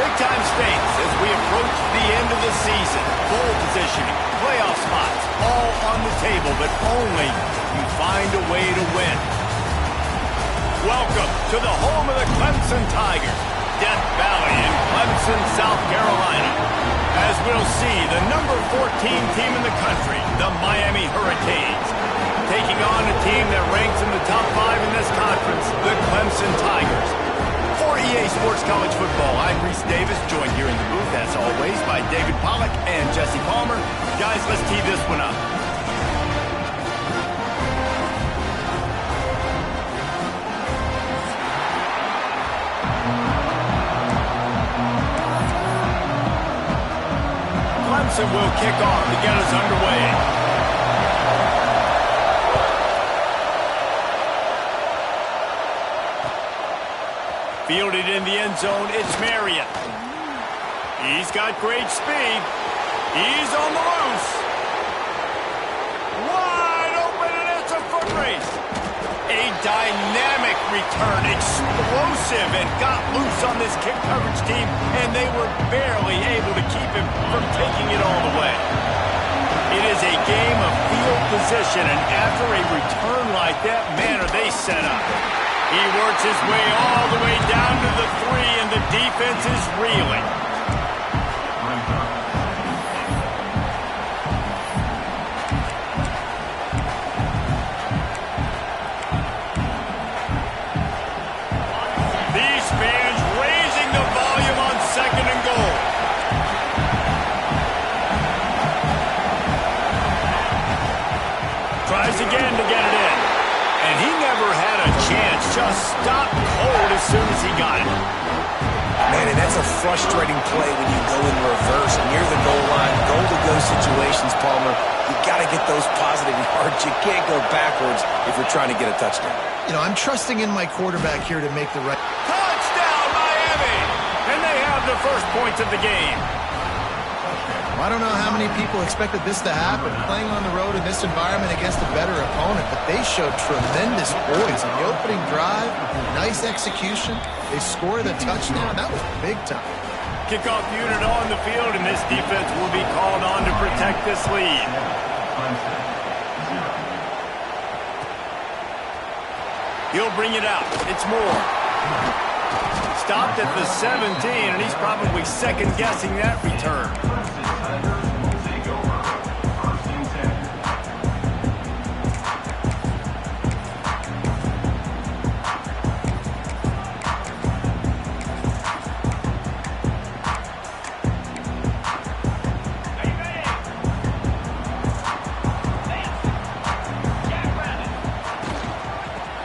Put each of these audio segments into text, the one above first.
Big-time stakes as we approach the end of the season. Bowl positioning, playoff spots, all on the table, but only you find a way to win. Welcome to the home of the Clemson Tigers, Death Valley in Clemson, South Carolina. As we'll see, the number 14 team in the country, the Miami Hurricanes, taking on a team that ranks in the top 5 in this conference, the Clemson Tigers. For EA Sports College Football, I'm Reese Davis, joined here in the booth, as always, by David Pollack and Jesse Palmer. Guys, let's tee this one up. Clemson will kick off to get us underway. Fielded in the end zone, it's Marion. He's got great speed. He's on the loose. Wide open, and it's a foot race. A dynamic return, explosive, and got loose on this kick coverage team, and they were barely able to keep him from taking it all the way. It is a game of field position, and after a return like that, man, are they set up. He works his way all the way down to the 3, and the defense is reeling. These fans raising the volume on 2nd and goal. Tries again to get it in. And he never had a chance, just stopped cold as soon as he got it. Man, and that's a frustrating play when you go in reverse near the goal line, goal-to-go situations, Palmer. You got to get those positive yards. You can't go backwards if you're trying to get a touchdown. You know, I'm trusting in my quarterback here to make the right... Touchdown, Miami! And they have the first points of the game. I don't know how many people expected this to happen, playing on the road in this environment against a better opponent, but they showed tremendous poise. On the opening drive, nice execution. They scored a touchdown. That was big time. Kickoff unit on the field, and this defense will be called on to protect this lead. He'll bring it out. It's Moore. Stopped at the 17, and he's probably second-guessing that return.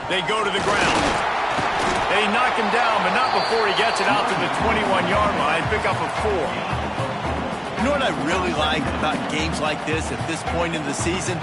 They go to the ground. They knock him down, but not before he gets it out to the 21-yard line. Pick up a 4. You know what I really like about games like this at this point in the season?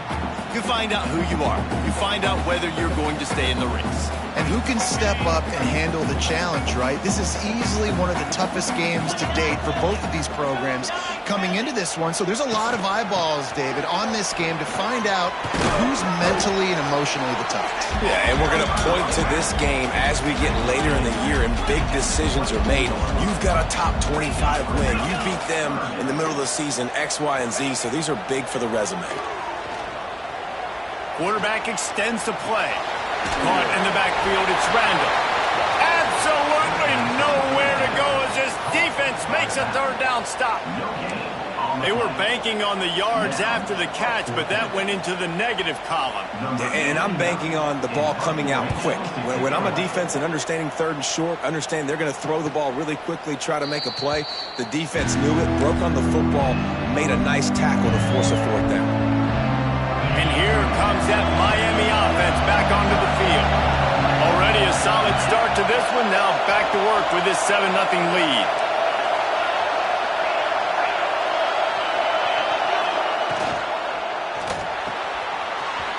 You find out who you are. You find out whether you're going to stay in the race. And who can step up and handle the challenge, right? This is easily one of the toughest games to date for both of these programs coming into this one. So there's a lot of eyeballs, David, on this game to find out who's mentally and emotionally the toughest. Yeah, and we're going to point to this game as we get later in the year and big decisions are made. You've got a top 25 win. You beat them in the middle of the season, X, Y, and Z, so these are big for the resume. Quarterback extends the play. Caught in the backfield, it's Randall. Absolutely nowhere to go as this defense makes a third down stop. They were banking on the yards after the catch, but that went into the negative column. And I'm banking on the ball coming out quick. When I'm a defense and understanding 3rd and short, understand they're going to throw the ball really quickly, try to make a play. The defense knew it, broke on the football, made a nice tackle to force a 4th down. And here comes that Miami offense back onto the field. Already a solid start to this one. Now back to work with this 7-0 lead.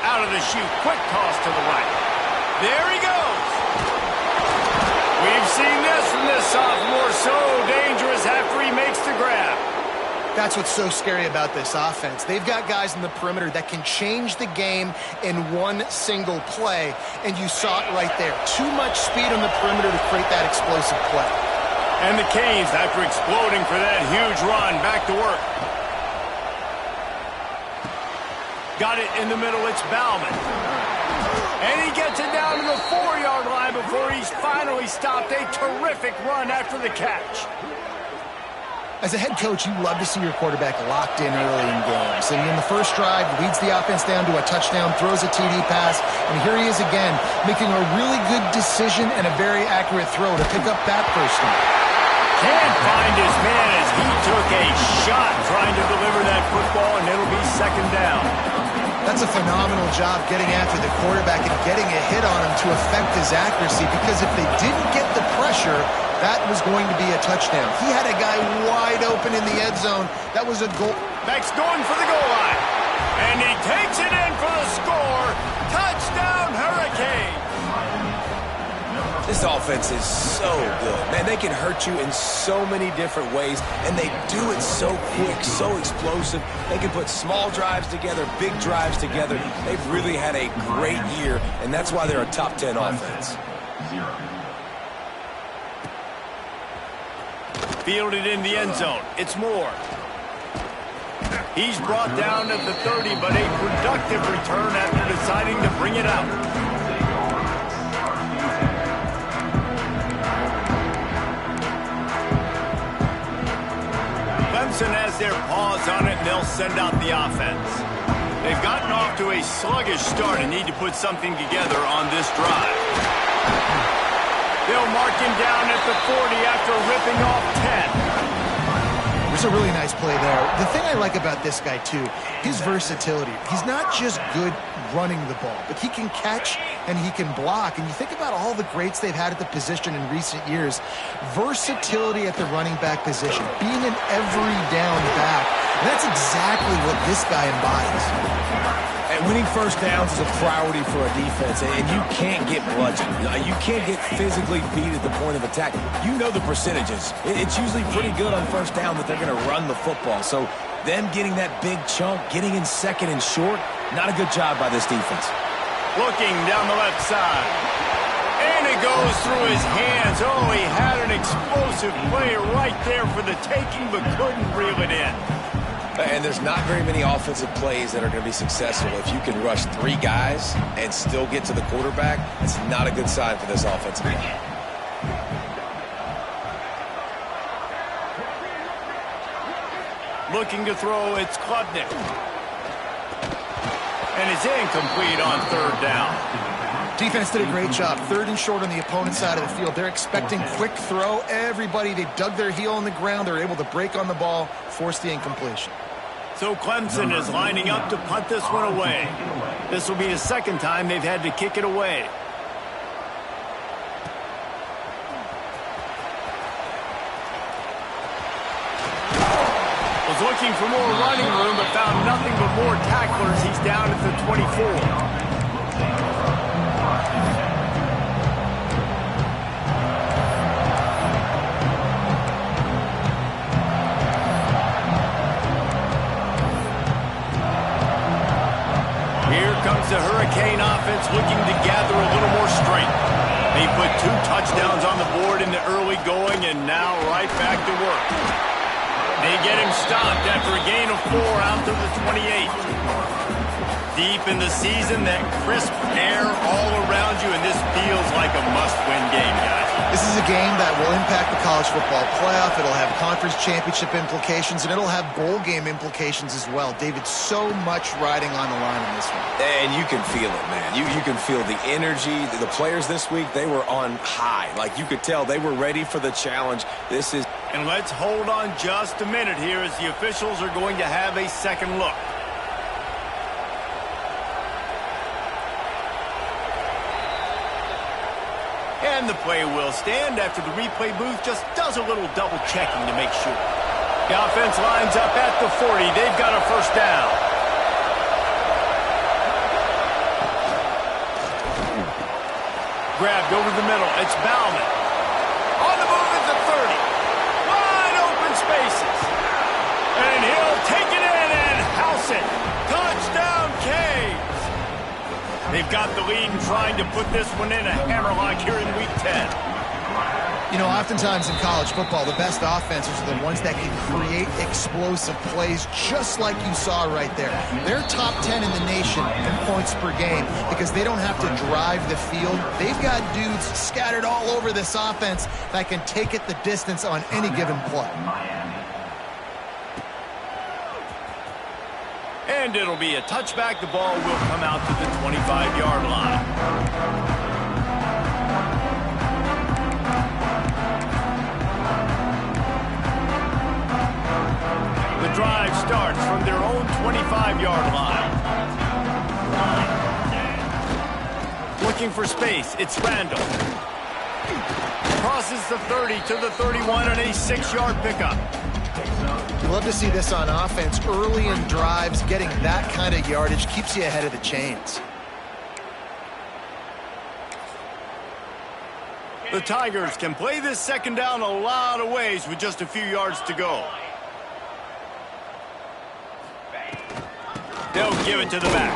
Out of the chute, quick toss to the right. There he goes. We've seen this from this sophomore. So dangerous after he makes the grab. That's what's so scary about this offense. They've got guys in the perimeter that can change the game in one single play, and you saw it right there. Too much speed on the perimeter to create that explosive play. And the Canes, after exploding for that huge run, back to work. Got it in the middle, it's Bauman. And he gets it down to the 4-yard line before he's finally stopped. A terrific run after the catch. As a head coach, you love to see your quarterback locked in early in games. And in the first drive, leads the offense down to a touchdown, throws a TD pass, and here he is again, making a really good decision and a very accurate throw to pick up that first down. Can't find his man as he took a shot trying to deliver that football, and it'll be second down. That's a phenomenal job getting after the quarterback and getting a hit on him to affect his accuracy, because if they didn't get the pressure, that was going to be a touchdown. He had a guy wide open in the end zone. That was a goal. Beck's going for the goal line. And he takes it in for the score. Touchdown, Hurricanes. This offense is so good. Man, they can hurt you in so many different ways, and they do it so quick, so explosive. They can put small drives together, big drives together. They've really had a great year, and that's why they're a top 10 offense. Fielded in the end zone. It's Moore. He's brought down at the 30, but a productive return after deciding to bring it out. Clemson has their paws on it, and they'll send out the offense. They've gotten off to a sluggish start and need to put something together on this drive. They'll mark him down at the 40 after ripping off 10. There's a really nice play there. The thing I like about this guy, too, his versatility. He's not just good running the ball, but he can catch and he can block. And you think about all the greats they've had at the position in recent years. Versatility at the running back position, being an every down back. And that's exactly what this guy embodies. And winning first downs is a priority for a defense, and you can't get bludgeoned. You can't get physically beat at the point of attack. You know the percentages. It's usually pretty good on first down that they're going to run the football. So them getting that big chunk, getting in second and short, not a good job by this defense. Looking down the left side. And it goes through his hands. Oh, he had an explosive play right there for the taking, but couldn't reel it in. And there's not very many offensive plays that are going to be successful. If you can rush 3 guys and still get to the quarterback, it's not a good sign for this offensive line. Looking to throw, it's Klubnik. And it's incomplete on third down. Defense did a great job. Third and short on the opponent's side of the field. They're expecting quick throw. Everybody, they dug their heel on the ground. They're able to break on the ball, force the incompletion. So Clemson is lining up to punt this one away. This will be the second time they've had to kick it away. Was looking for more running room, but found nothing but more tacklers. He's down at the 24. Comes the Hurricane offense looking to gather a little more strength. They put 2 touchdowns on the board in the early going, and now right back to work. They get him stopped after a gain of 4 out to the 28. Deep in the season, that crisp air all around you, and this feels like a must-win game, guys. This is a game that will impact the college football playoff. It'll have conference championship implications, and it'll have bowl game implications as well. David, so much riding on the line in this one. And you can feel it, man. You can feel the energy. The players this week, they were on high. Like, you could tell they were ready for the challenge. This is... And let's hold on just a minute here as the officials are going to have a second look. And the play will stand after the replay booth just does a little double checking to make sure. The offense lines up at the 40. They've got a first down. Grabbed over the middle. It's Bauman. On the move at the 30. Wide open spaces. And he'll take it in and house it. Touchdown, Canes. They've got the lead and trying to put this one in a hammerlock here in Week 10. You know, oftentimes in college football, the best offenses are the ones that can create explosive plays just like you saw right there. They're top 10 in the nation in points per game because they don't have to drive the field. They've got dudes scattered all over this offense that can take it the distance on any given play. And it'll be a touchback. The ball will come out to the 25-yard line. The drive starts from their own 25-yard line. Looking for space, it's Randall. Crosses the 30 to the 31 and a 6-yard pickup. You love to see this on offense. Early in drives, getting that kind of yardage keeps you ahead of the chains. The Tigers can play this second down a lot of ways with just a few yards to go. They'll give it to the back.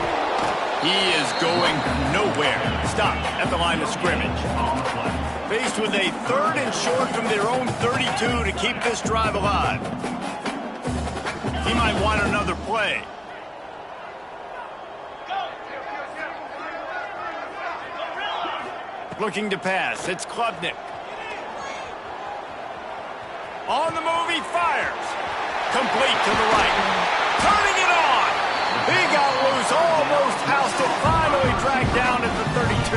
He is going nowhere. Stop at the line of scrimmage. Faced with a 3rd and short from their own 32 to keep this drive alive. He might want another play. Looking to pass. It's Klubnik. On the move, he fires. Complete to the right. Turning it on. He got loose, almost housed it, finally dragged down at the 32.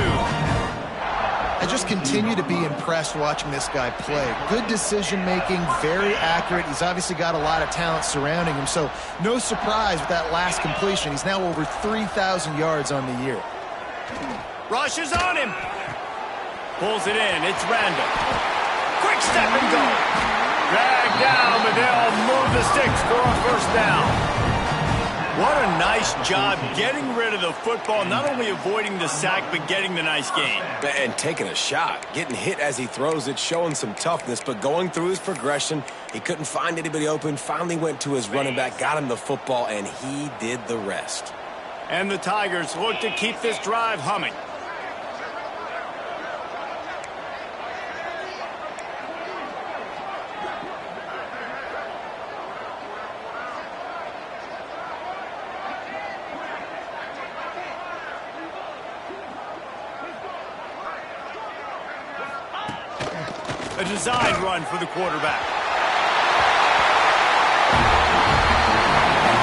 I just continue to be impressed watching this guy play. Good decision-making, very accurate. He's obviously got a lot of talent surrounding him, so no surprise with that last completion. He's now over 3,000 yards on the year. Rushes on him. Pulls it in. It's Randall. Quick step and go. Dragged down, but they'll move the sticks for a first down. What a nice job getting rid of the football, not only avoiding the sack, but getting the nice gain. And taking a shot, getting hit as he throws it, showing some toughness, but going through his progression, he couldn't find anybody open, finally went to his running back, got him the football, and he did the rest. And the Tigers look to keep this drive humming. A design run for the quarterback.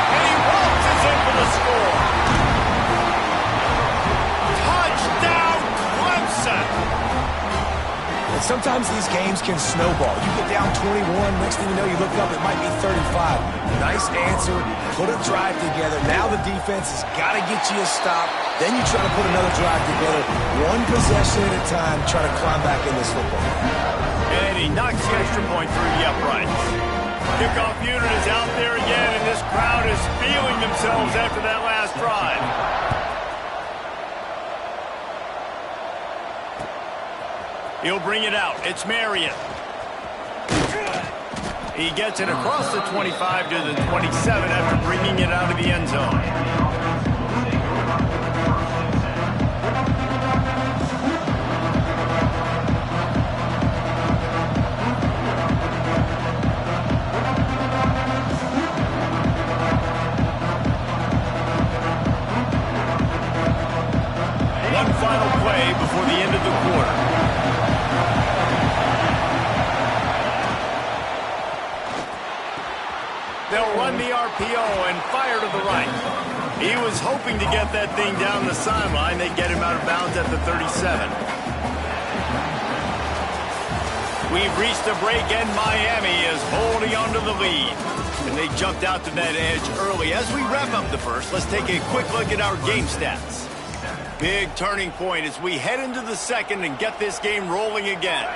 And he waltzes in for the score. Touchdown, Clemson! And sometimes these games can snowball. You get down 21, next thing you know, you look up, it might be 35. Nice answer, put a drive together. Now the defense has got to get you a stop. Then you try to put another drive together. One possession at a time, try to climb back in this football. And he knocks the extra point through the uprights. Kickoff unit is out there again, and this crowd is feeling themselves after that last drive. He'll bring it out. It's Marion. He gets it across the 25 to the 27 after bringing it out of the end zone. One final play before the end of the quarter. They'll run the RPO and fire to the right. He was hoping to get that thing down the sideline. They get him out of bounds at the 37. We've reached the break, and Miami is holding on to the lead. And they jumped out to that edge early. As we wrap up the first, let's take a quick look at our game stats. Big turning point as we head into the second and get this game rolling again.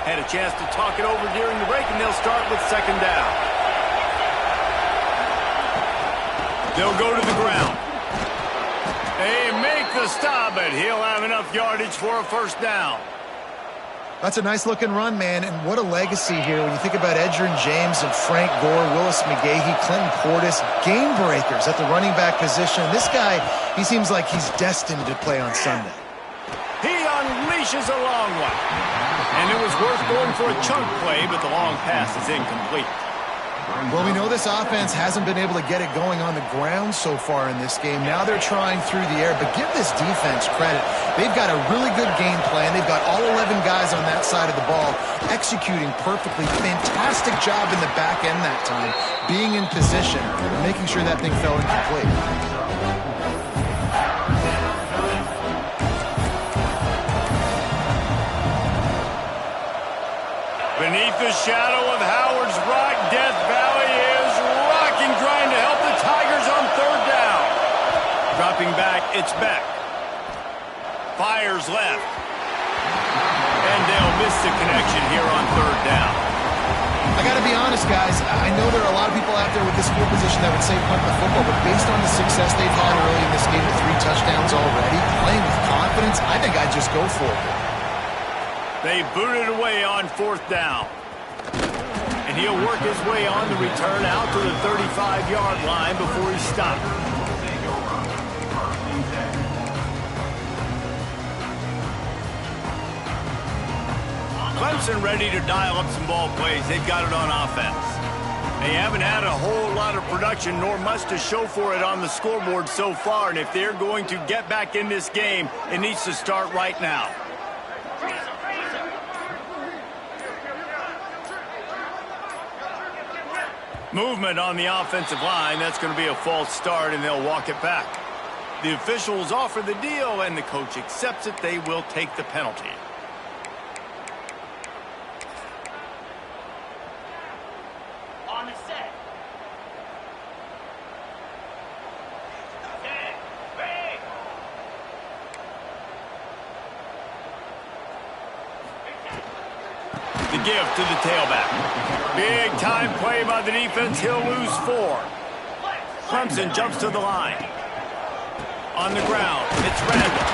Had a chance to talk it over during the break, and they'll start with second down. They'll go to the ground. They make the stop, but he'll have enough yardage for a first down. That's a nice-looking run, man, and what a legacy here when you think about Edgerrin James and Frank Gore, Willis McGahee, Clinton Portis, game breakers at the running back position. This guy, he seems like he's destined to play on Sunday. He unleashed unleashes a long one. And it was worth going for a chunk play, but the long pass is incomplete. Well, we know this offense hasn't been able to get it going on the ground so far in this game. Now they're trying through the air, but give this defense credit. They've got a really good game plan. They've got all 11 guys on that side of the ball executing perfectly. Fantastic job in the back end that time, being in position and making sure that thing fell incomplete. Beneath the shadow of Howard's Rock, Death Valley is rocking, trying to help the Tigers on third down. Dropping back, it's Beck. Fires left. And they'll miss the connection here on third down. I got to be honest, guys. I know there are a lot of people out there with this field position that would say punt the football, but based on the success they've had early in this game with 3 touchdowns already, playing with confidence, I think I'd just go for it. They boot it away on fourth down. And he'll work his way on the return out to the 35-yard line before he stopped. Clemson ready to dial up some ball plays. They've got it on offense. They haven't had a whole lot of production, nor much to show for it on the scoreboard so far. And if they're going to get back in this game, it needs to start right now. Movement on the offensive line. That's going to be a false start, and they'll walk it back. The officials offer the deal, and the coach accepts it. They will take the penalty. On the set. Set. Ready. The give to the tailback. Big time play by the defense. He'll lose 4. Clemson jumps to the line. On the ground, it's Randall.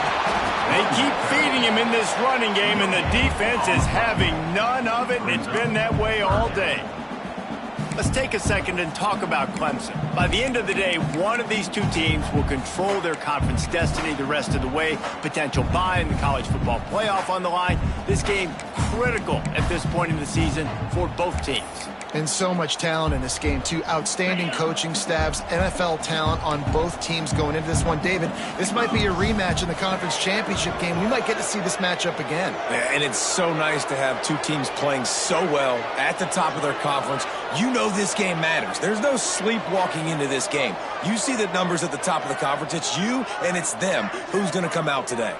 They keep feeding him in this running game, and the defense is having none of it, and it's been that way all day. Let's take a second and talk about Clemson. By the end of the day, one of these 2 teams will control their conference destiny the rest of the way. Potential bye in the college football playoff on the line. This game critical at this point in the season for both teams. And so much talent in this game, too. Outstanding coaching staffs, NFL talent on both teams going into this one. David, this might be a rematch in the conference championship game. We might get to see this matchup again. Yeah, and it's so nice to have 2 teams playing so well at the top of their conference. You know this game matters. There's no sleepwalking into this game. You see the numbers at the top of the conference. It's you and it's them. Who's going to come out today?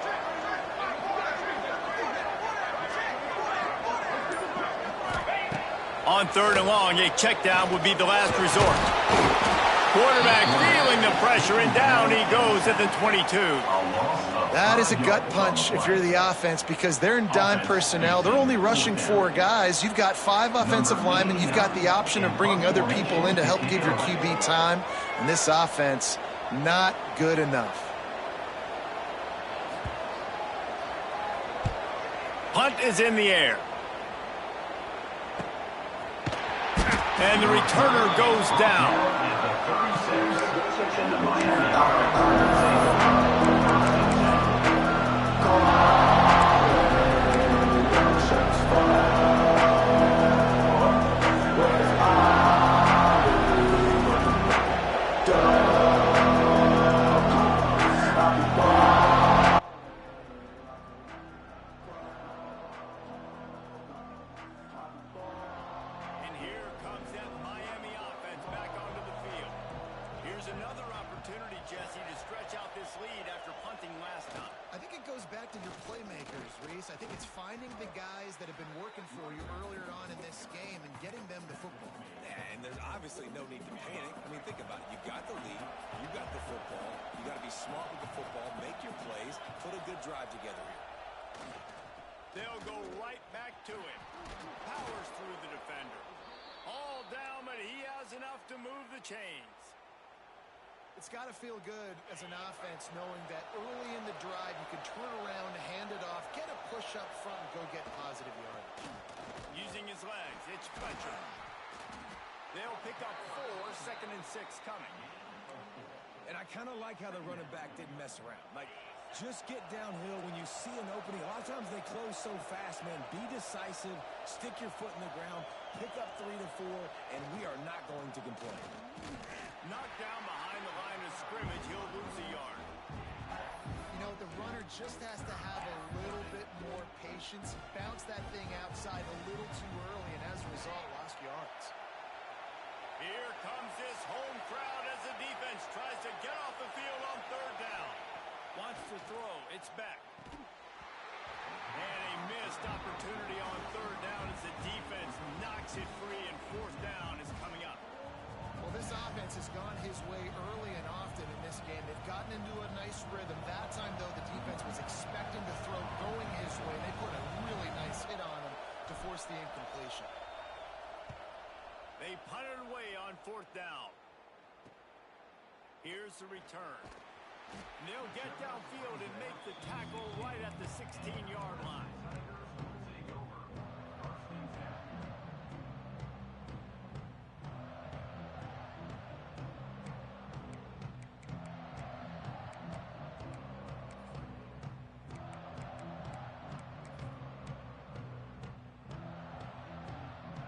On third and long, a check down would be the last resort. Quarterback feeling the pressure, and down he goes at the 22. That is a gut punch if you're the offense, because they're in dime personnel. They're only rushing 4 guys. You've got 5 offensive linemen. You've got the option of bringing other people in to help give your QB time. And this offense, not good enough. Punt is in the air. And the returner goes down. I think it's finding the guys that have been working for you earlier on in this game and getting them the football. Yeah, and there's obviously no need to panic. I mean, think about it. You got the lead. You got the football. You got to be smart with the football. Make your plays. Put a good drive together here. They'll go right back to it. Powers through the defender. All down, but he has enough to move the chains. It's got to feel good as an offense knowing that early in the drive you can turn around, hand it off, get a push up front, and go get positive yardage. Using his legs, it's Fletcher. They'll pick up 4, 2nd and 6 coming. And I kind of like how the running back didn't mess around. Like, Just get downhill when you see an opening. A lot of times they close so fast, man. Be decisive, stick your foot in the ground, pick up 3 to 4, and we are not going to complain. Knocked down behind the line of scrimmage, he'll lose a yard. You know, the runner just has to have a little bit more patience. Bounce that thing outside a little too early, and as a result, lost yards. Here comes this home crowd as the defense tries to get off the field on third down. Wants to throw. It's back. And a missed opportunity on third down as the defense knocks it free, and fourth down is coming up. Well, this offense has gone his way early and often in this game. They've gotten into a nice rhythm. That time, though, the defense was expecting to throw going his way. They put a really nice hit on him to force the incompletion. They punted away on fourth down. Here's the return. And they'll get downfield and make the tackle right at the 16-yard line.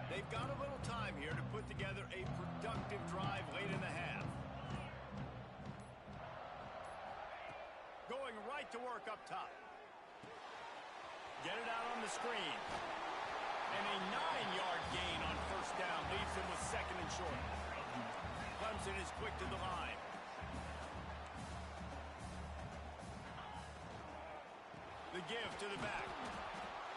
They've got a little time here to put together a productive drive late in the half. Going right to work up top. Get it out on the screen. And a 9-yard gain on first down leaves him with second and short. Clemson is quick to the line. The give to the back.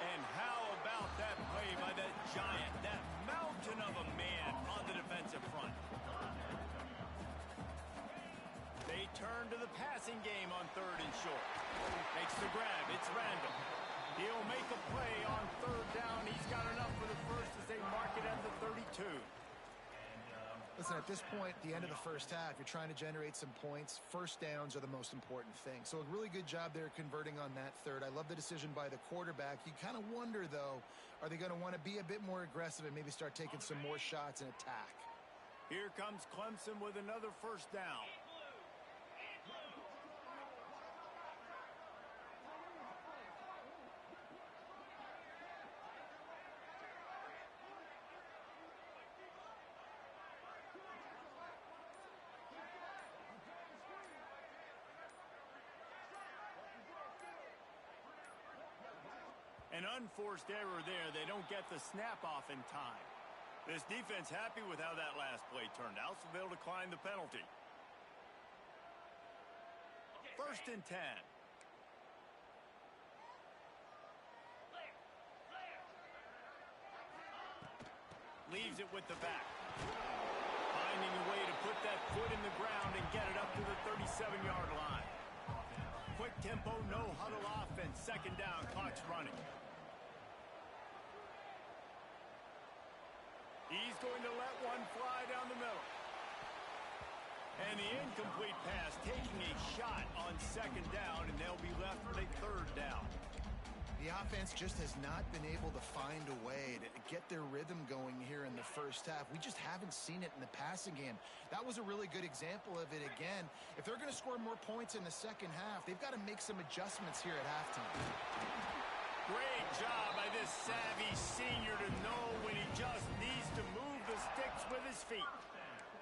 And how about that play by that giant, that mountain of a man on the defensive front? They turn to the passing game on third and short. Makes the grab. It's Randall. He'll make a play on third down. He's got enough for the first as they mark it at the 32. Listen, at this point, at the end of the first half, you're trying to generate some points. First downs are the most important thing. So a really good job there converting on that third. I love the decision by the quarterback. You kind of wonder, though, are they going to want to be a bit more aggressive and maybe start taking some more shots and attack? Here comes Clemson with another first down. An unforced error there. They don't get the snap off in time. This defense happy with how that last play turned out, so they'll decline the penalty. First and 10. Leaves it with the back. Finding a way to put that foot in the ground and get it up to the 37-yard line. Quick tempo, no huddle offense. Second down, clock's running. He's going to let one fly down the middle. And the incomplete pass taking a shot on second down, and they'll be left with a third down. The offense just has not been able to find a way to get their rhythm going here in the first half. We just haven't seen it in the passing game. That was a really good example of it again. If they're going to score more points in the second half, they've got to make some adjustments here at halftime. Great job by this savvy senior to know when he just needs to move the sticks with his feet.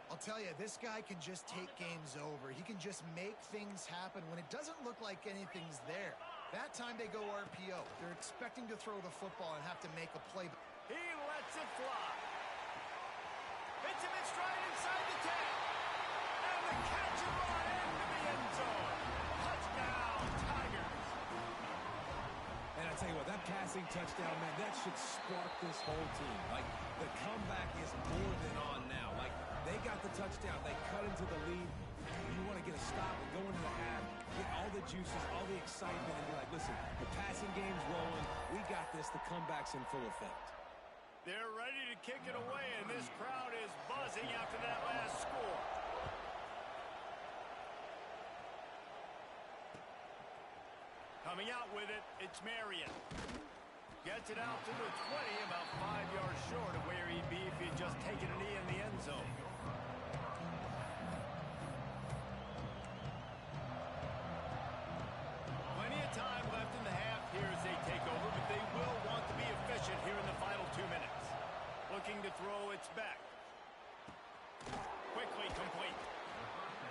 I'll tell you, this guy can just take games over. He can just make things happen when it doesn't look like anything's there. That time they go RPO. They're expecting to throw the football and have to make a play. He lets it fly. Hits him in stride inside the 10. And the catch and run into the end zone. Touchdown, Tigers. And I tell you what, that passing touchdown, man, that should spark this whole team. Like, the comeback is more than on now. Like, they got the touchdown. They cut into the lead. You want to get a stop and go into the half, get all the juices, all the excitement, and be like, listen, the passing game's rolling. We got this. The comeback's in full effect. They're ready to kick it away, and this crowd is buzzing after that last score. Coming out with it, it's Marion. Gets it out to the 20, about 5 yards short of where he'd be if he'd just taken a knee in the end zone.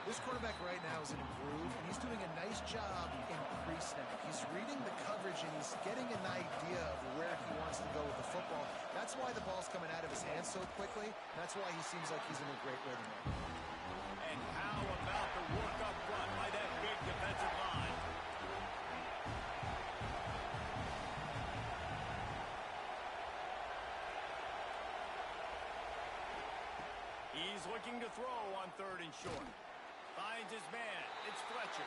This quarterback right now is in a groove, and he's doing a nice job in pre-snap. He's reading the coverage, and he's getting an idea of where he wants to go with the football. That's why the ball's coming out of his hands so quickly. That's why he seems like he's in a great rhythm right now. And how about the work up front by that big defensive line? He's looking to throw on 3rd and short. Finds his man. It's Fletcher.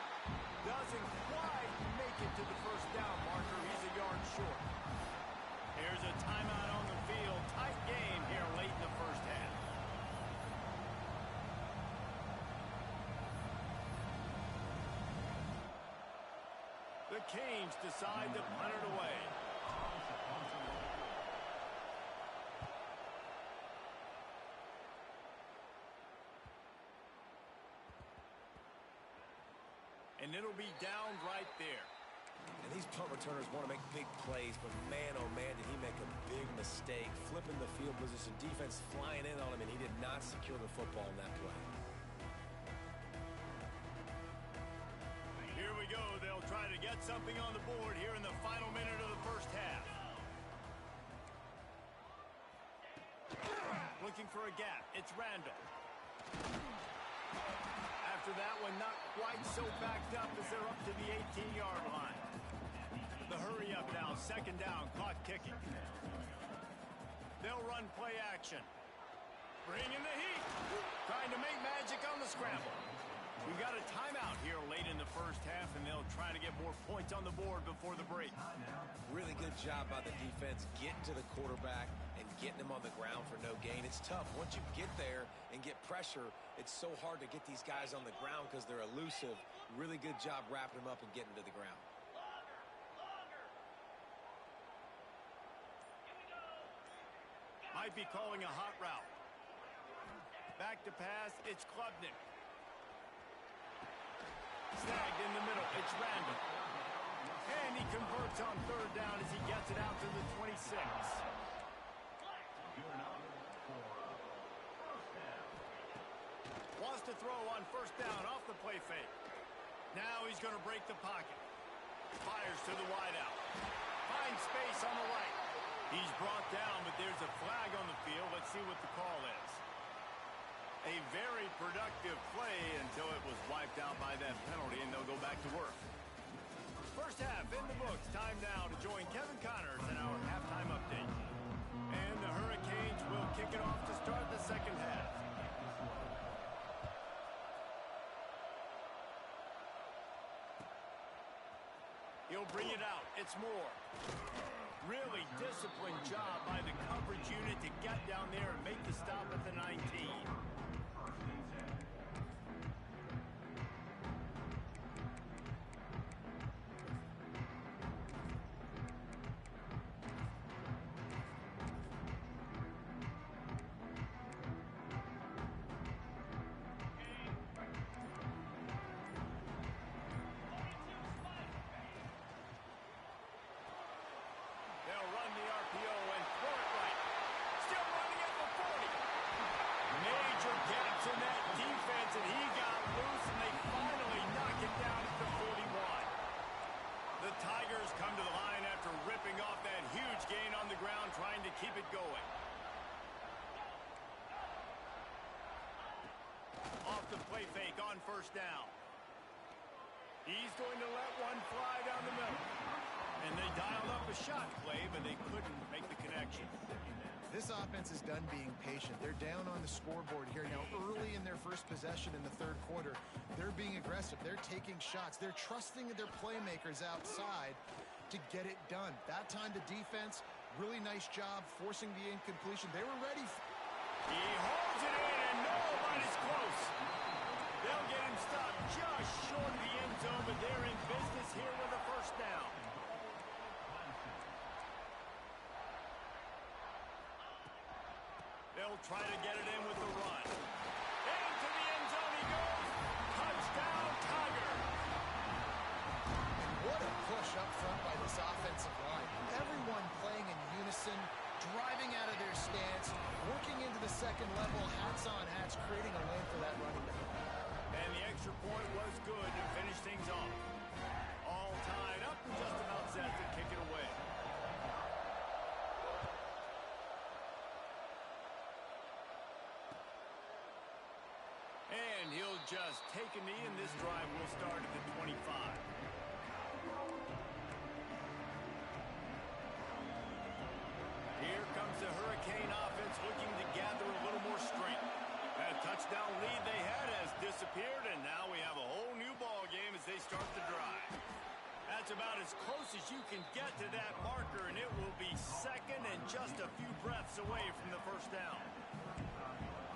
Doesn't quite make it to the first down marker. He's a yard short. Here's a timeout on the field. Tight game here late in the first half. The Canes decide to punt it away. And it'll be down right there. And these punt returners want to make big plays, but man, oh man, did he make a big mistake. Flipping the field position, defense flying in on him, and he did not secure the football in that play. Here we go. They'll try to get something on the board here in the final minute of the first half. Looking for a gap. It's Randall. After that one, not quite so backed up as they're up to the 18-yard line. The hurry up now, 2nd down, clock ticking. They'll run play action. Bringing the heat. Trying to make magic on the scramble. We got a timeout here late in the first half, and they'll try to get more points on the board before the break. Really good job by the defense getting to the quarterback and getting him on the ground for no gain. It's tough. Once you get there and get pressure, it's so hard to get these guys on the ground because they're elusive. Really good job wrapping them up and getting to the ground. Might be calling a hot route. Back to pass, it's Klubnik. Snagged in the middle, it's Randall. And he converts on 3rd down as he gets it out to the 26. Wants to throw on 1st down off the play fake. Now he's going to break the pocket. Fires to the wideout. Finds space on the right. He's brought down, but there's a flag on the field. Let's see what the call is. A very productive play until it was wiped out by that penalty, and they'll go back to work. First half in the books. Time now to join Kevin Connors in our halftime update. And the Hurricanes will kick it off to start the second half. He'll bring it out. It's Moore. Really disciplined job by the coverage unit to get down there and make the stop at the 19. Come to the line after ripping off that huge gain on the ground, trying to keep it going. Off the play fake on 1st down. He's going to let one fly down the middle. And they dialed up a shot play, but they couldn't make the connection. This offense is done being patient. They're down on the scoreboard here now early in their first possession in the 3rd quarter. They're being aggressive. They're taking shots. They're trusting their playmakers outside to get it done. That time the defense, really nice job forcing the incompletion. They were ready. He holds it in and nobody's close. They'll get him stopped just short of the end zone, but they're in business here with a 1st down. They'll try to get it in with the run. Into the end zone he goes. Touchdown, Tiger. What a push up front by this offensive line. Everyone playing in unison, driving out of their stance, working into the 2nd level, hats on hats, creating a lane for that running back. And the And he'll just take a knee, and this drive will start at the 25. Here comes the Hurricane offense looking to gather a little more strength. That touchdown lead they had has disappeared, and now we have a whole new ball game as they start the drive. That's about as close as you can get to that marker, and it will be second and just a few breaths away from the first down.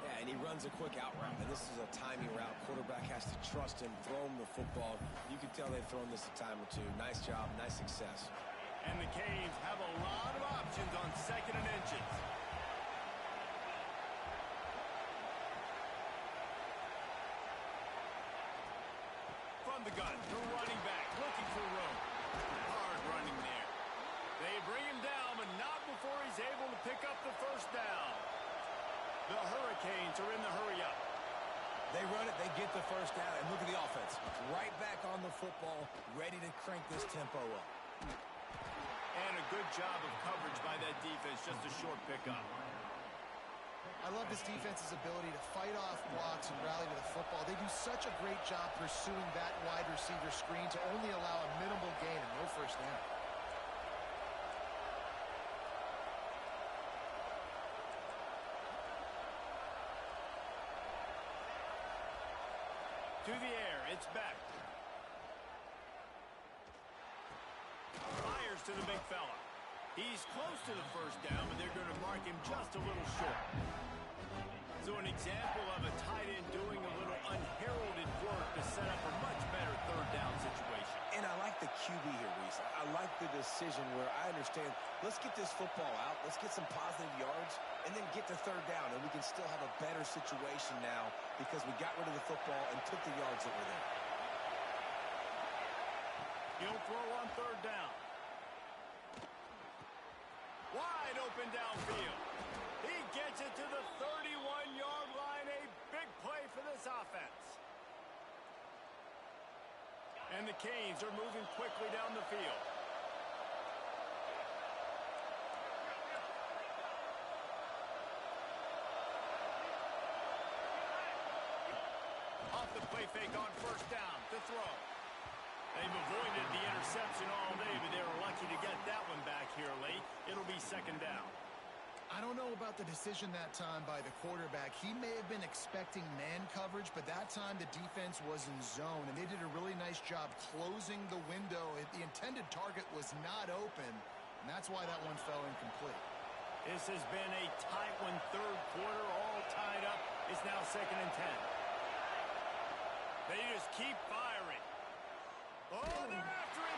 Yeah, and he runs a quick out route, and this is a timing route. Quarterback has to trust him, throw him the football. You can tell they've thrown this a time or two. Nice job, nice success. And the Canes have a lot of options on second and inches. From the gun, the running back looking for room. Hard running there. They bring him down, but not before he's able to pick up the first down. The Hurricanes are in the hurry-up. They run it, they get the first down, and look at the offense. Right back on the football, ready to crank this tempo up. And a good job of coverage by that defense, just a short pickup. I love this defense's ability to fight off blocks and rally to the football. They do such a great job pursuing that wide receiver screen to only allow a minimal gain and no first down. To the air, it's back. Fires to the big fella. He's close to the first down, but they're going to mark him just a little short. So an example of a tight end doing a little unheralded work to set up a much better third down situation. And I like the QB here, Reese. I like the decision where I understand, let's get this football out, let's get some positive yards, and then get to third down, and we can still have a better situation now because we got rid of the football and took the yards that were there. He'll throw on third down. Wide open downfield. He gets it to the 31-yard line. A big play for this offense. And the Canes are moving quickly down the field. Off the play fake on first down to throw. They've avoided the interception all day, but they were lucky to get that one back here late. It'll be second down. I don't know about the decision that time by the quarterback. He may have been expecting man coverage, but that time the defense was in zone, and they did a really nice job closing the window. The intended target was not open, and that's why that one fell incomplete. This has been a tight one, third quarter, all tied up. It's now second and 10. They just keep firing. Oh, they're after him.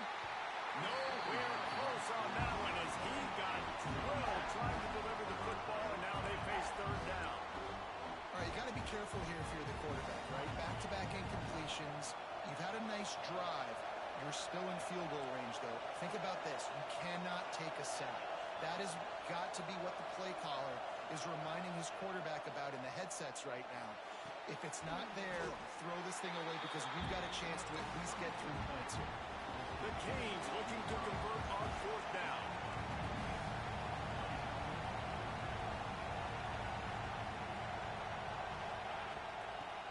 Nowhere close on that one as he got drilled trying to deliver the football, and now they face third down. All right, you got to be careful here if you're the quarterback, right? Back-to-back incompletions. You've had a nice drive. You're still in field goal range, though. Think about this. You cannot take a sack. That has got to be what the play caller is reminding his quarterback about in the headsets right now. If it's not there, throw this thing away because we've got a chance to at least get 3 points here. The Canes looking to convert on fourth down.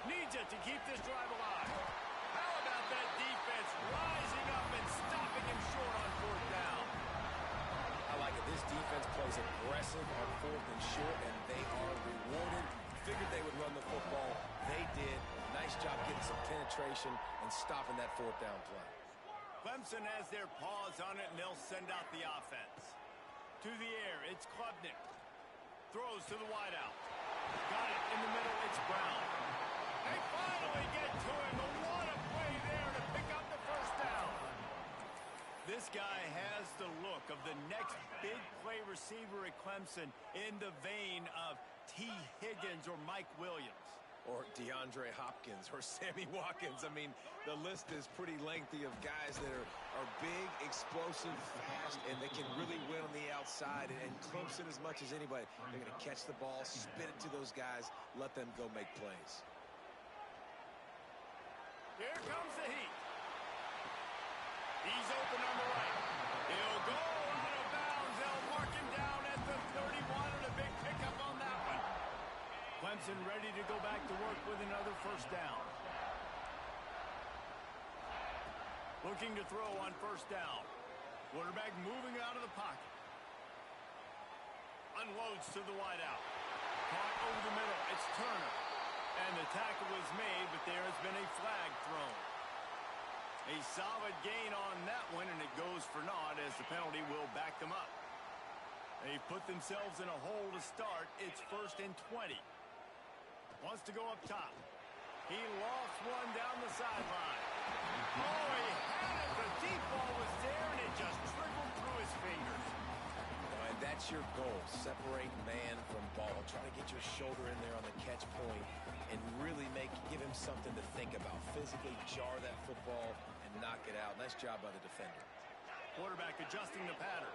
Needs it to keep this drive alive. How about that defense rising up and stopping him short on fourth down? I like it. This defense plays aggressive on fourth and short, and they are rewarded. Figured they would run the football. They did. Nice job getting some penetration and stopping that fourth down play. Clemson has their paws on it, and they'll send out the offense. To the air, it's Klubnik. Throws to the wideout. Got it in the middle, it's Brown. They finally get to him. What a play there to pick up the first down. This guy has the look of the next big play receiver at Clemson in the vein of T. Higgins or Mike Williams. Or DeAndre Hopkins or Sammy Watkins. I mean, the list is pretty lengthy of guys that are big, explosive, fast, and they can really win on the outside. And Clemson, as much as anybody, they're going to catch the ball, spin it to those guys, let them go make plays. Here comes the heat. He's open on the right. He'll go out of bounds. They'll mark him down at the 31 and a big pickup on that one. Clemson ready to go back to work with another first down. Looking to throw on first down. Quarterback moving out of the pocket. Unloads to the wideout. Caught over the middle. It's Turner. And the tackle is made, but there has been a flag thrown. A solid gain on that one, and it goes for naught as the penalty will back them up. They've put themselves in a hole to start. It's 1st and 20. Wants to go up top. He lost one down the sideline. Oh, he had it. The deep ball was there, and it just trickled through his fingers. And that's your goal. Separate man from ball. Try to get your shoulder in there on the catch point and really give him something to think about. Physically jar that football and knock it out. Nice job by the defender. Quarterback adjusting the pattern.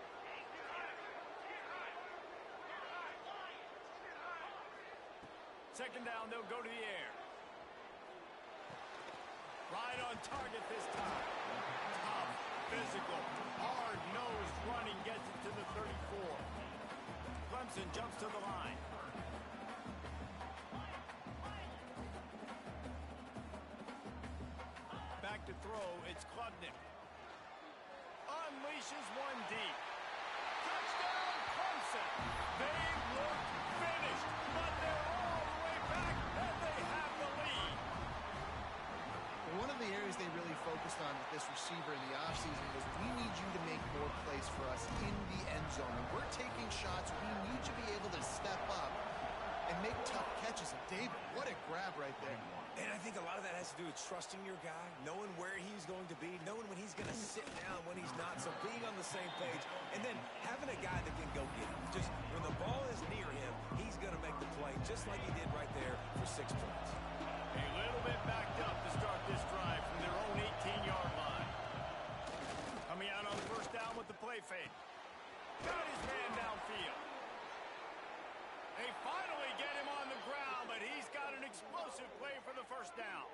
Second down, they'll go to the air. Right on target this time. Tough, physical, hard-nosed running gets it to the 34. Clemson jumps to the line. Back to throw, it's Klubnik. Unleashes one deep. Touchdown, Clemson! They look finished, but they're all the way back, and they have the lead. One of the areas they really focused on with this receiver in the offseason was we need you to make more plays for us in the end zone. When we're taking shots, we need you to be able to step up and make tough catches. And David, what a grab right there. And I think a lot of that has to do with trusting your guy, knowing where he's going to be, knowing when he's going to sit down, when he's not. So being on the same page, and then having a guy that can go get him. Just when the ball is near him, he's going to make the play, just like he did right there for 6 points. A little bit backed up to start this drive from their own 18-yard line. Coming out on first down with the play fake. Got his man downfield. They finally get him on the ground, but he's got an explosive play for the first down.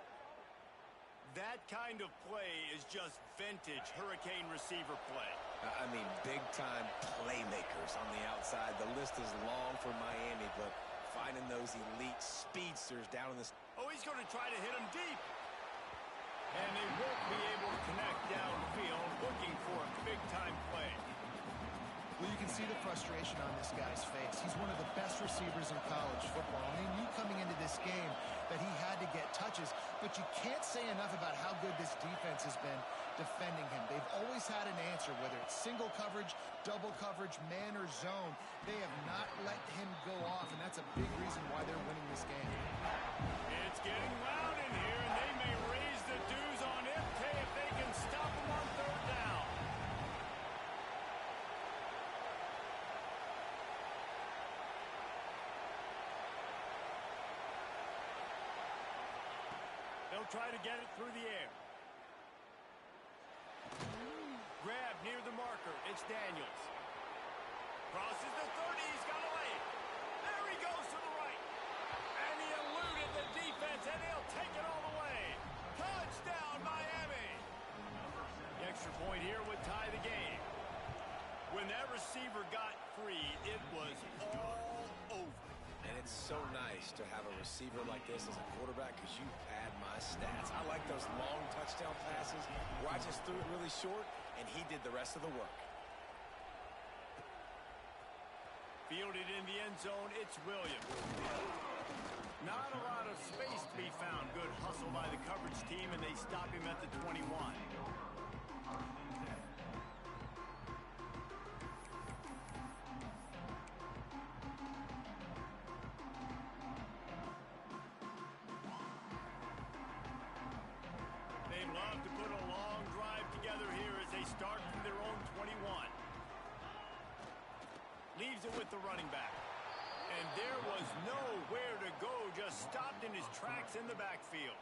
That kind of play is just vintage Hurricane receiver play. I mean, big-time playmakers on the outside. The list is long for Miami, but finding those elite speedsters down in the... Oh, he's going to try to hit him deep. And they won't be able to connect downfield, looking for a big-time play. Well, you can see the frustration on this guy's face. He's one of the best receivers in college football. And they knew coming into this game that he had to get touches. But you can't say enough about how good this defense has been defending him. They've always had an answer, whether it's single coverage, double coverage, man or zone. They have not let him go off, and that's a big reason why they're winning this game. It's getting loud in here, and they may raise the dues on MK if they can stop him on third down. They'll try to get it through the air. Grab near the marker. It's Daniels. Crosses the 30. He's got a lane. There he goes to the right. And he eluded the defense, and he'll take it all the way. Touchdown, Miami. The extra point here would tie the game. When that receiver got free, it was all over. And it's so nice to have a receiver like this as a quarterback because you pad my stats. I like those long touchdown passes where I just threw it really short and he did the rest of the work. Fielded in the end zone, it's Williams. Not a lot of space to be found. Good hustle by the coverage team, and they stop him at the 21. They'd love to put a long drive together here as they start from their own 21. Leaves it with the running back. And there was nowhere to go, just stopped in his tracks in the backfield.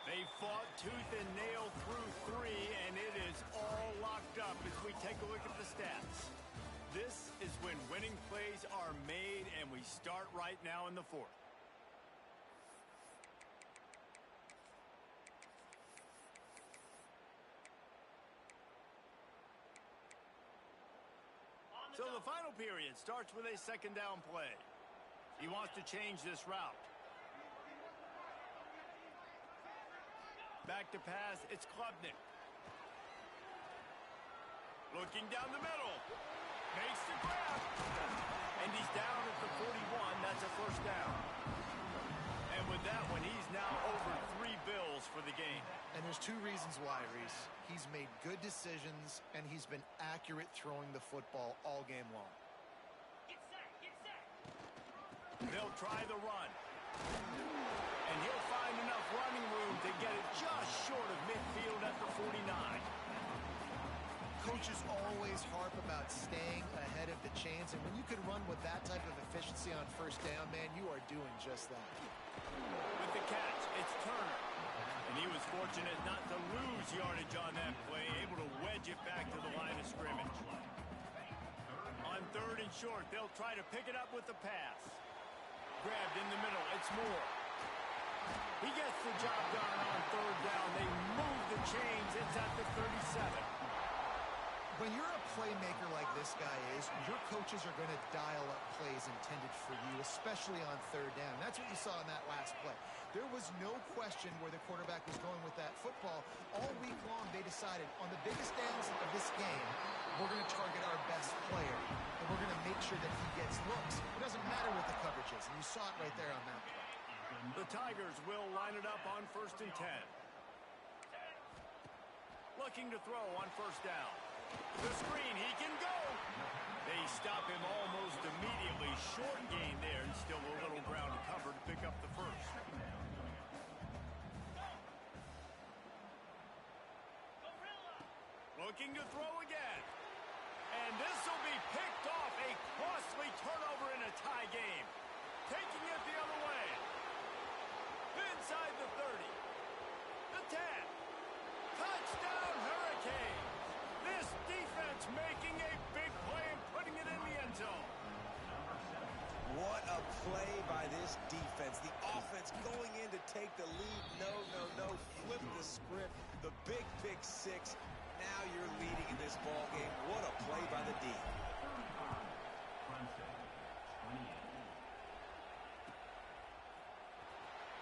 They fought tooth and nail through 3, and it is all locked up as we take a look at the stats. This is when winning plays are made, and we start right now in the 4th. So the final period starts with a second down play. He wants to change this route. Back to pass, it's Klubnik. Looking down the middle. Makes the grab. And he's down at the 41. That's a first down. And with that one, he's now over 3 bills for the game. And there's 2 reasons why, Reese. He's made good decisions, and he's been accurate throwing the football all game long. Get set, get set. They'll try the run. And he'll find enough running room to get it just short of midfield at the 49. Coaches always harp about staying ahead of the chains, and when you can run with that type of efficiency on first down, man, you are doing just that. With the catch, it's Turner. And he was fortunate not to lose yardage on that play, able to wedge it back to the line of scrimmage. On 3rd and short, they'll try to pick it up with the pass. Grabbed in the middle, it's Moore. He gets the job done on 3rd down. They move the chains. It's at the 37. When you're a playmaker like this guy is, your coaches are going to dial up plays intended for you, especially on 3rd down. That's what you saw in that last play. There was no question where the quarterback was going with that football. All week long, they decided on the biggest downs of this game, we're going to target our best player, and we're going to make sure that he gets looks. It doesn't matter what the coverage is, and you saw it right there on that play. The Tigers will line it up on 1st and 10. Looking to throw on 1st down. The screen, he can go. They stop him almost immediately. Short gain there, and still a little ground to cover to pick up the first. Looking to throw again. And this will be picked off. A costly turnover in a tie game. Taking it the other way. Inside the 30. The 10. Touchdown, Hurricanes. This defense making a big play and putting it in the end zone. What a play by this defense. The offense going in to take the lead. No. Flip the script. The big pick 6. Now you're leading in this ball game. What a play by the D.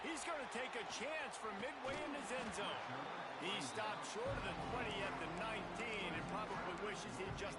He's going to take a chance from midway in his end zone. He stopped short of the 20 at the 19 and probably wishes he just...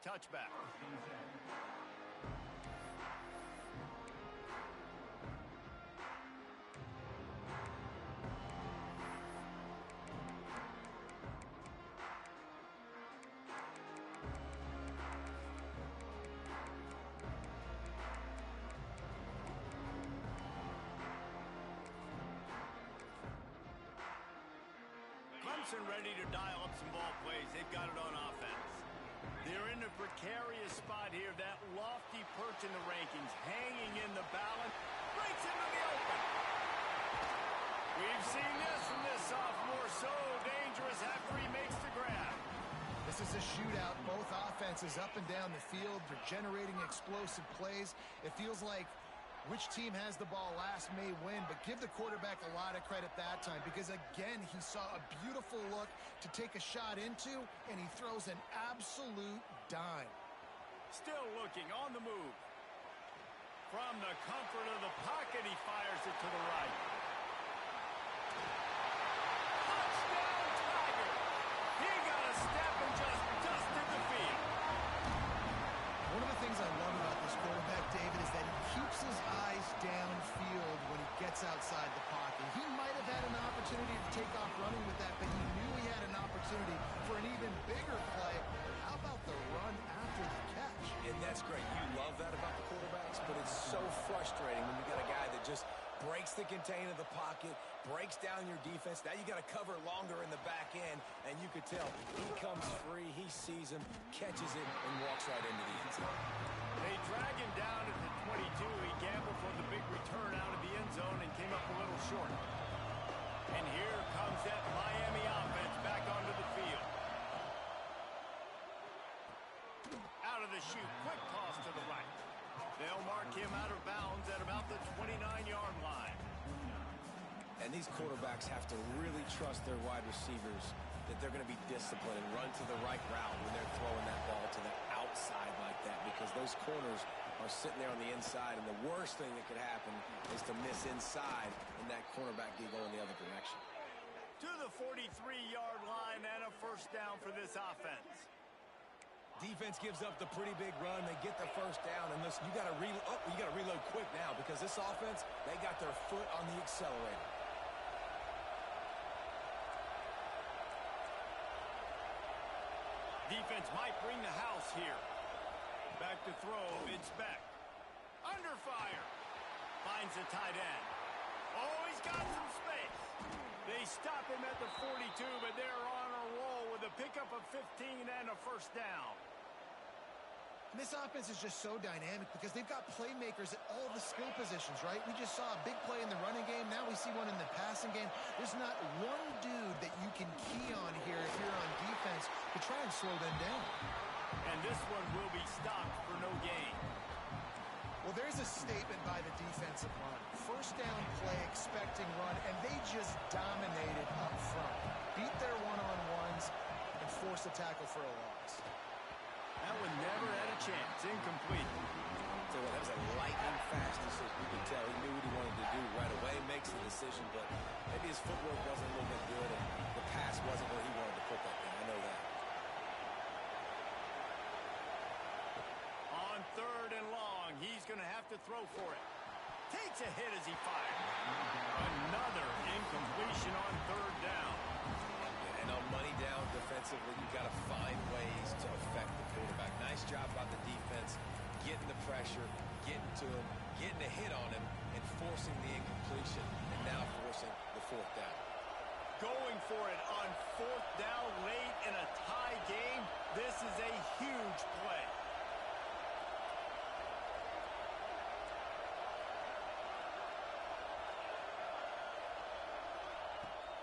Touchback. Clemson ready to dial up some ball plays. They've got it on offense. They're in a precarious spot here. That lofty perch in the rankings, hanging in the balance, breaks into the open. We've seen this from this sophomore, so dangerous after he makes the grab. This is a shootout. Both offenses up and down the field. They're generating explosive plays. It feels like which team has the ball last may win, but give the quarterback a lot of credit that time because, again, he saw a beautiful look to take a shot into, and he throws an absolute dime. Still looking on the move. From the comfort of the pocket, he fires it to the right. Touchdown, Tiger! He got a step and just dusted the field. One of the things I love about this quarterback, David, is that he keeps his eyes downfield when he gets outside the pocket. He might have had an opportunity to take off running with that, but he knew he had an opportunity for an even bigger play. How about the run after the catch? And that's great. You love that about the quarterbacks, but it's so frustrating when you got a guy that just breaks the contain of the pocket, breaks down your defense. Now you got to cover longer in the back end, and you could tell he comes free, he sees him, catches it, and walks right into the end zone. They drag him down at the 22. He gambled for the big return out of the end zone and came up a little short. And here comes that Miami offense back onto the field. Out of the chute, quick toss to the right. They'll mark him out of bounds at about the 29-yard line. And these quarterbacks have to really trust their wide receivers that they're going to be disciplined and run to the right route when they're throwing that ball to the outside like that, because those corners are sitting there on the inside, and the worst thing that could happen is to miss inside and that cornerback be going the other direction. To the 43-yard line and a first down for this offense. Defense gives up the pretty big run. They get the first down, and listen, you got to reload quick now, because this offense, they got their foot on the accelerator. Defense might bring the house here. Back to throw, it's back. Under fire. Finds the tight end. Oh, he's got some space. They stop him at the 42, but they're on a roll with a pickup of 15 and a first down. And this offense is just so dynamic because they've got playmakers at all the skill positions, right? We just saw a big play in the running game. Now we see one in the passing game. There's not one dude that you can key on here if you're on defense to try and slow them down. And this one will be stopped for no gain. Well, there's a statement by the defensive line. First down play, expecting run, and they just dominated up front. Beat their one-on-ones and forced a tackle for a loss. That one never had a chance. Incomplete. So that was a lightning-fast decision. You can tell he knew what he wanted to do right away, makes the decision, but maybe his footwork wasn't a little bit good, and the pass wasn't where he wanted to put that thing. I know that. On third and long, he's going to have to throw for it. Takes a hit as he fires. Another incompletion on third down. And on money down defensively, you've got to find ways to affect the quarterback. Nice job by the defense, getting the pressure, getting to him, getting a hit on him, and forcing the incompletion, and now forcing the fourth down. Going for it on fourth down late in a tie game. This is a huge play.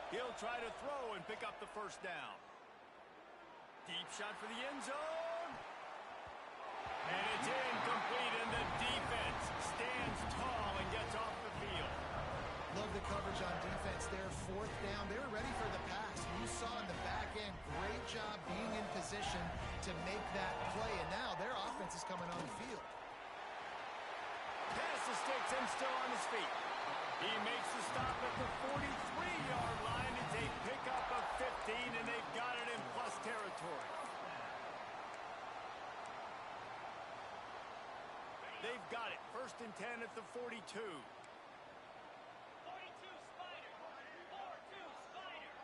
He'll try to throw and pick up the first down. Deep shot for the end zone. And it's incomplete, and the defense stands tall and gets off the field. Love the coverage on defense there. Fourth down. They were ready for the pass. You saw in the back end, great job being in position to make that play. And now their offense is coming on the field. Pass the sticks and still on his feet. He makes the stop at the 43-yard line. It's a pickup of 15, and they've got it in plus territory. They've got it. First and 10 at the 42. 42 Spider. 42 Spider.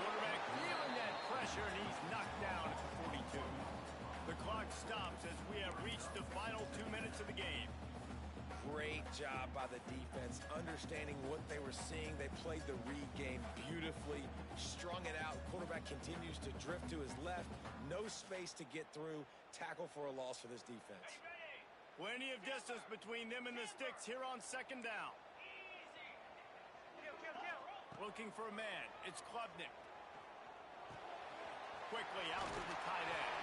Quarterback feeling that pressure, and he's knocked down at the 42. The clock stops as we have reached the final 2 minutes of the game. Great job by the defense, understanding what they were seeing. They played the read game beautifully, strung it out. Quarterback continues to drift to his left. No space to get through. Tackle for a loss for this defense. Plenty of distance between them and the sticks here on second down. Looking for a man. It's Klubnik. Quickly out to the tight end.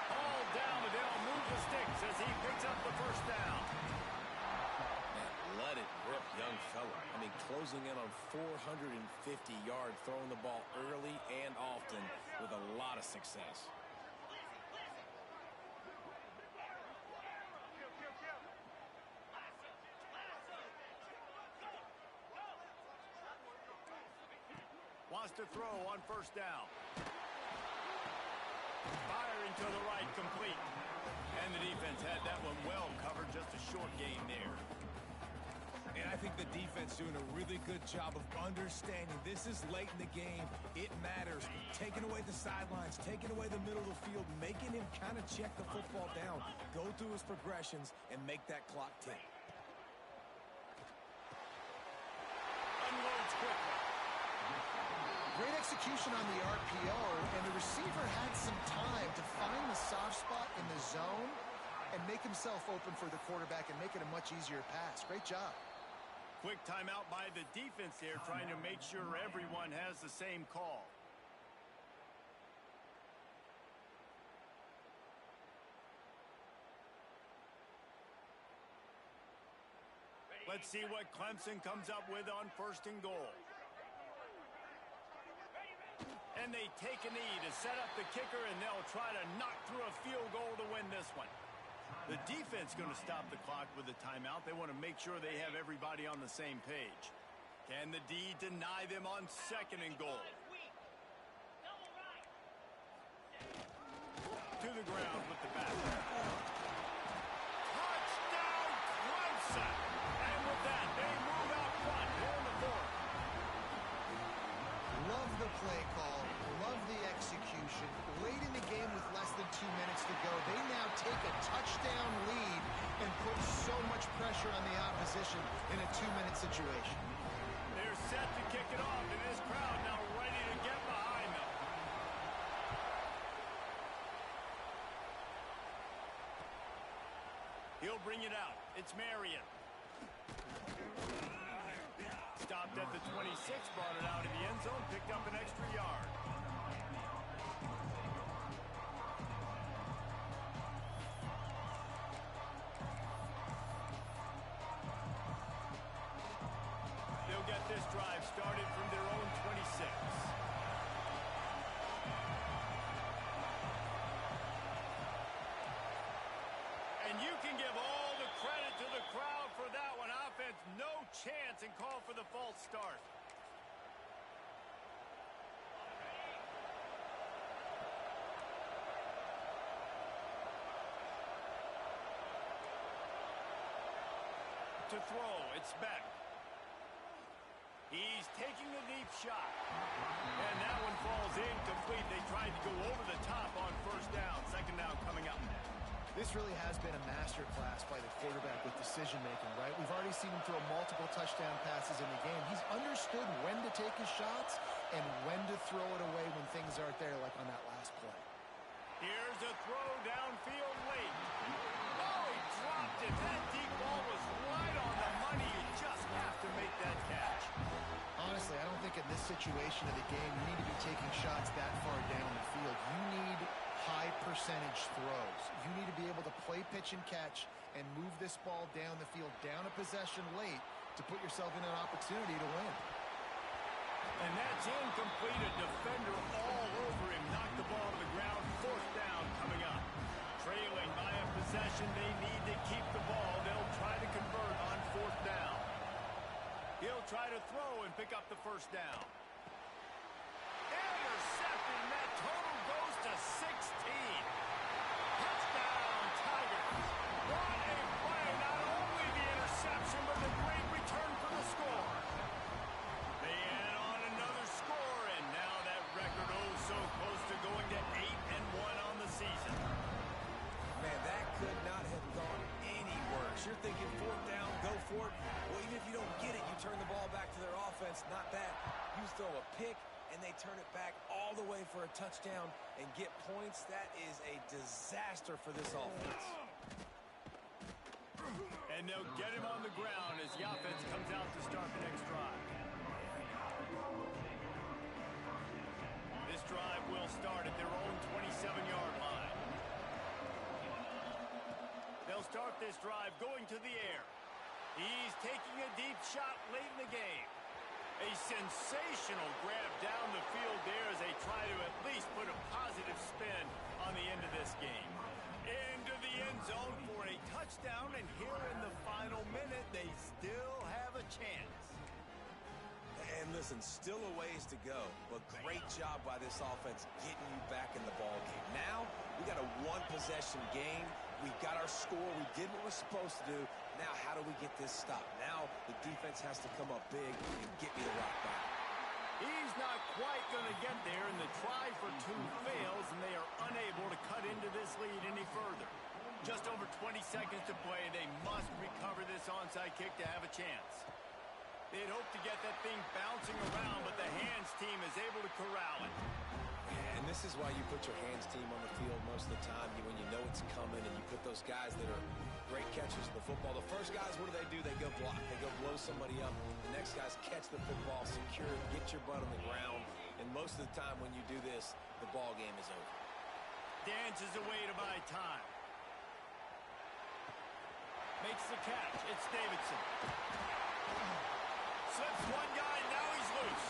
All down, but they'll move the sticks as he picks up the first down. Man, let it rip, young fella. I mean, closing in on 450 yards, throwing the ball early and often with a lot of success. Wants to throw on first down. Firing to the right, complete. And the defense had that one well covered, just a short gain there. And I think the defense doing a really good job of understanding this is late in the game. It matters. Taking away the sidelines, taking away the middle of the field, making him kind of check the football down, go through his progressions, and make that clock tick. Unloads quickly. Great execution on the RPO, and the receiver had some time to find the soft spot in the zone and make himself open for the quarterback and make it a much easier pass. Great job. Quick timeout by the defense there, trying to make sure everyone has the same call. Let's see what Clemson comes up with on 1st and goal. And they take a knee to set up the kicker, and they'll try to knock through a field goal to win this one. The defense going to stop the clock with a timeout. They want to make sure they have everybody on the same page. Can the D deny them on 2nd and goal? To the ground with the back. Touchdown, Clemson! And with that, they move out front here in the 4th. Love the play call, love the execution. Late in the game with less than 2 minutes to go, they now take a touchdown lead and put so much pressure on the opposition in a 2-minute situation. They're set to kick it off, and this crowd now ready to get behind them. He'll bring it out. It's Marion. Stopped at the 26, brought it out of the end zone, picked up an extra yard. They'll get this drive started from their own 26. And you can give all the credit to the crowd for that one. Offense, no chance, and call for the false start. To throw, it's Beck. He's taking a deep shot. And that one falls incomplete. They tried to go over the top on 1st down. 2nd down coming up. This really has been a masterclass by the quarterback with decision-making, right? We've already seen him throw multiple touchdown passes in the game. He's understood when to take his shots and when to throw it away when things aren't there, like on that last play. Here's a throw downfield late. Oh, he dropped it. That deep ball was right on the money. You just have to make that catch. Honestly, I don't think in this situation of the game you need to be taking shots that far down the field. You need high percentage throws. You need to be able to play pitch and catch and move this ball down the field, down a possession late to put yourself in an opportunity to win. And that's incomplete. A defender all over him. Knocked the ball to the ground. 4th down coming up. Trailing by a possession. They need to keep the ball. They'll try to convert on 4th down. He'll try to throw and pick up the 1st down. Intercepted, and that total goes to 16. Touchdown, Tigers. What a play. Not only the interception, but the great return for the score. They add on another score, and now that record so close to going to 8-1 on the season. Man, that could not have gone any worse. You're thinking 4th down, go for it. Well, even if you don't get it, you turn the ball back to their offense. Not that. You throw a pick, and they turn it back all the way for a touchdown and get points. That is a disaster for this offense. And they'll get him on the ground as the offense comes out to start the next drive. This drive will start at their own 27-yard line. They'll start this drive going to the air. He's taking a deep shot late in the game. A sensational grab down the field there as they try to at least put a positive spin on the end of this game. Into the end zone for a touchdown, and here in the final minute, they still have a chance. And listen, still a ways to go, but great job by this offense getting you back in the ball game. Now, we got a one-possession game. We got our score. We did what we're supposed to do. Now, how do we get this stopped? Now, the defense has to come up big and get me the rock back. He's not quite going to get there, and the try for two fails, and they are unable to cut into this lead any further. Just over 20 seconds to play. They must recover this onside kick to have a chance. They'd hope to get that thing bouncing around, but the hands team is able to corral it. And this is why you put your hands team on the field most of the time when you know it's coming, and you put those guys that are great catchers of the football. The first guys, what do? They go block. They go blow somebody up. The next guys catch the football, secure it, get your butt on the ground. And most of the time when you do this, the ball game is over. Dances away to buy time. Makes the catch. It's Davidson. Slips one guy, now he's loose.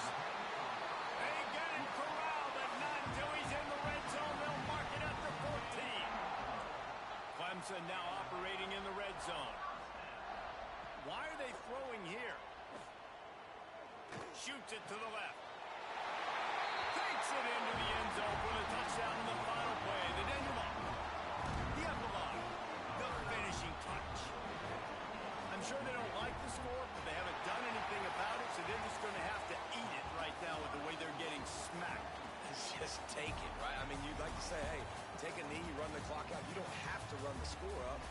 They get him corralled, but not until he's in the red zone. They'll mark it at the 14. Clemson now operating in the red zone. Why are they throwing here? Shoots it to the left. Takes it into the end zone for the touchdown in the final play. The denouement. The epilogue. The finishing touch. I'm sure they don't like the score, but they haven't done anything about it, so they're just going to have to eat it right now with the way they're getting smacked. Just take it, right? I mean, you'd like to say, hey, take a knee, run the clock out. You don't have to run the score up.